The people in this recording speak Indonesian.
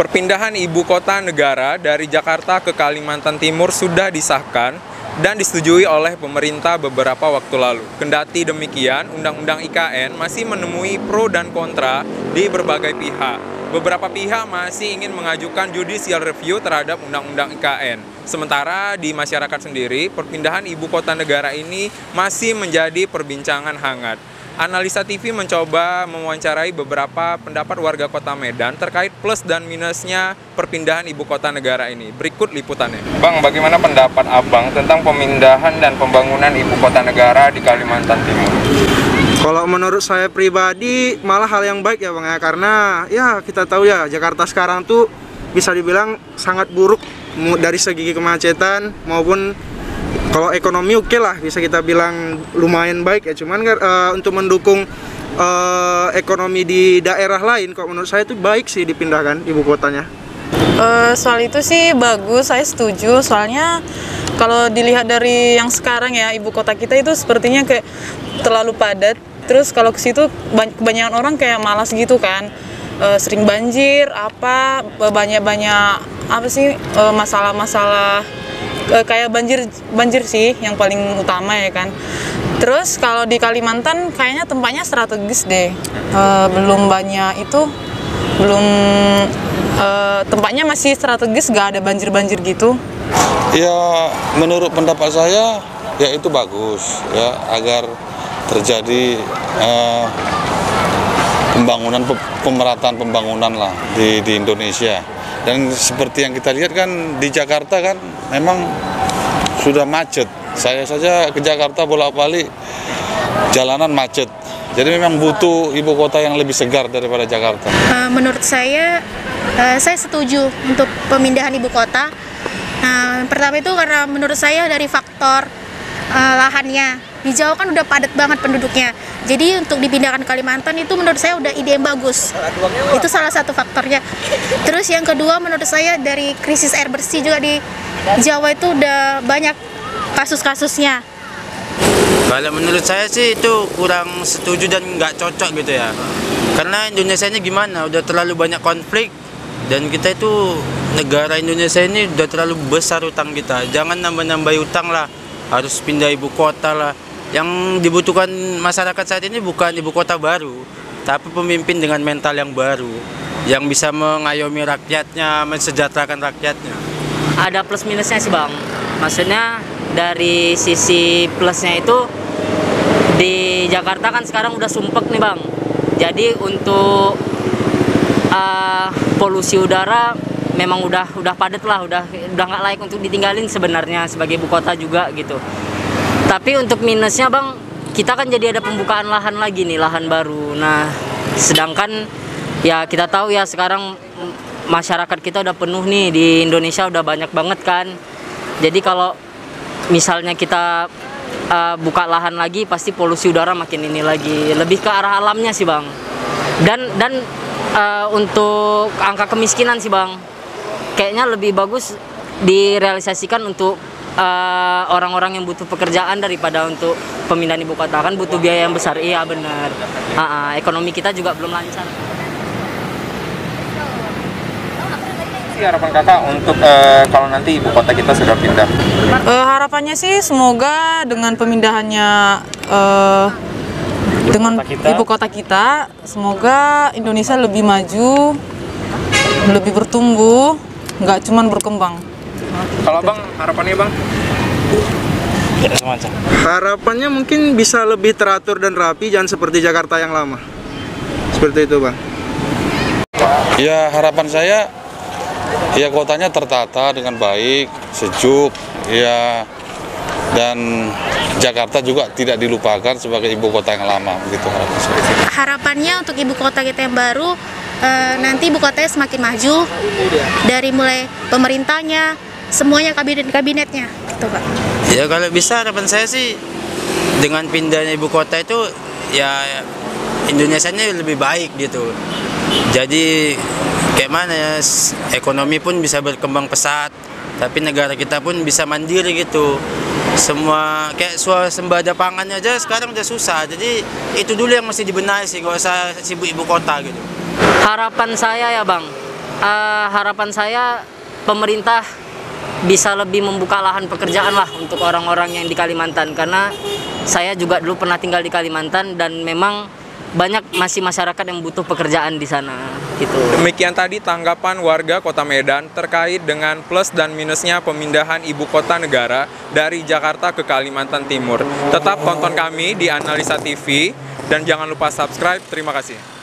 Perpindahan ibu kota negara dari Jakarta ke Kalimantan Timur sudah disahkan dan disetujui oleh pemerintah beberapa waktu lalu. Kendati demikian, Undang-Undang IKN masih menemui pro dan kontra di berbagai pihak. Beberapa pihak masih ingin mengajukan judicial review terhadap Undang-Undang IKN. Sementara di masyarakat sendiri, perpindahan ibu kota negara ini masih menjadi perbincangan hangat. Analisa TV mencoba mewawancarai beberapa pendapat warga kota Medan terkait plus dan minusnya perpindahan ibu kota negara ini. Berikut liputannya. Bang, bagaimana pendapat Abang tentang pemindahan dan pembangunan ibu kota negara di Kalimantan Timur? Kalau menurut saya pribadi malah hal yang baik ya Bang ya, karena ya kita tahu ya Jakarta sekarang tuh bisa dibilang sangat buruk dari segi kemacetan maupun kalau ekonomi oke lah, bisa kita bilang lumayan baik ya. Cuman untuk mendukung ekonomi di daerah lain, kok menurut saya itu baik sih dipindahkan ibu kotanya. Soal itu sih bagus, saya setuju. Soalnya kalau dilihat dari yang sekarang ya, ibu kota kita itu sepertinya kayak terlalu padat. Terus kalau ke situ kebanyakan orang kayak malas gitu kan. Sering banjir, banyak masalah-masalah kayak banjir sih yang paling utama ya kan. Terus kalau di Kalimantan kayaknya tempatnya strategis deh, tempatnya masih strategis, gak ada banjir gitu. Ya menurut pendapat saya ya itu bagus ya, agar terjadi pemerataan pembangunan lah di Indonesia. Dan seperti yang kita lihat kan di Jakarta kan memang sudah macet. Saya saja ke Jakarta bolak-balik jalanan macet. Jadi memang butuh ibu kota yang lebih segar daripada Jakarta. Menurut saya setuju untuk pemindahan ibu kota. Pertama itu karena menurut saya dari faktor lahannya. Di Jawa kan udah padat banget penduduknya. Jadi untuk dipindahkan ke Kalimantan itu menurut saya udah ide yang bagus. Itu salah satu faktornya. Terus yang kedua menurut saya dari krisis air bersih juga di Jawa itu udah banyak kasus-kasusnya. Kalau menurut saya sih itu kurang setuju dan nggak cocok gitu ya. Karena Indonesia ini gimana, udah terlalu banyak konflik. Dan kita itu, negara Indonesia ini udah terlalu besar utang kita. Jangan nambah-nambah utang lah, harus pindah ibu kota lah. Yang dibutuhkan masyarakat saat ini bukan ibu kota baru, tapi pemimpin dengan mental yang baru, yang bisa mengayomi rakyatnya, mensejahterakan rakyatnya. Ada plus minusnya sih Bang. Maksudnya dari sisi plusnya itu, di Jakarta kan sekarang udah sumpek nih Bang. Jadi untuk polusi udara memang udah padat lah, udah nggak layak untuk ditinggalin sebenarnya sebagai ibu kota juga gitu. Tapi untuk minusnya Bang, kita kan jadi ada pembukaan lahan lagi nih, lahan baru. Nah, sedangkan ya kita tahu ya sekarang masyarakat kita udah penuh nih, di Indonesia udah banyak banget kan. Jadi kalau misalnya kita buka lahan lagi, pasti polusi udara makin ini lagi. Lebih ke arah alamnya sih Bang. Dan untuk angka kemiskinan sih Bang, kayaknya lebih bagus direalisasikan untuk orang-orang yang butuh pekerjaan daripada untuk pemindahan ibu kota. Kan butuh biaya yang besar. Iya benar. Ekonomi kita juga belum lancar. Harapan kakak untuk kalau nanti ibu kota kita sudah pindah? Harapannya sih semoga dengan pemindahannya dengan ibu kota kita, semoga Indonesia lebih maju, lebih bertumbuh, nggak cuman berkembang. Kalau Bang, harapannya Bang? Harapannya mungkin bisa lebih teratur dan rapi, jangan seperti Jakarta yang lama. Seperti itu Bang. Ya harapan saya ya kotanya tertata dengan baik, sejuk, ya, dan Jakarta juga tidak dilupakan sebagai ibu kota yang lama, begitu harapan saya. Harapannya untuk ibu kota kita yang baru, nanti ibu kotanya semakin maju, dari mulai pemerintahnya, semuanya kabinetnya, gitu Pak. Ya kalau bisa harapan saya sih dengan pindahnya ibu kota itu ya Indonesianya lebih baik gitu. Jadi kayak mana ya, ekonomi pun bisa berkembang pesat, tapi negara kita pun bisa mandiri gitu. Semua kayak swasembada pangannya aja sekarang udah susah. Jadi itu dulu yang mesti dibenahi sih, gak usah sibuk ibu kota gitu. Harapan saya ya Bang, harapan saya pemerintah bisa lebih membuka lahan pekerjaan lah untuk orang-orang yang di Kalimantan, karena saya juga dulu pernah tinggal di Kalimantan dan memang banyak masih masyarakat yang butuh pekerjaan di sana gitu. Demikian tadi tanggapan warga Kota Medan terkait dengan plus dan minusnya pemindahan ibu kota negara dari Jakarta ke Kalimantan Timur. Tetap tonton kami di Analisa TV dan jangan lupa subscribe. Terima kasih.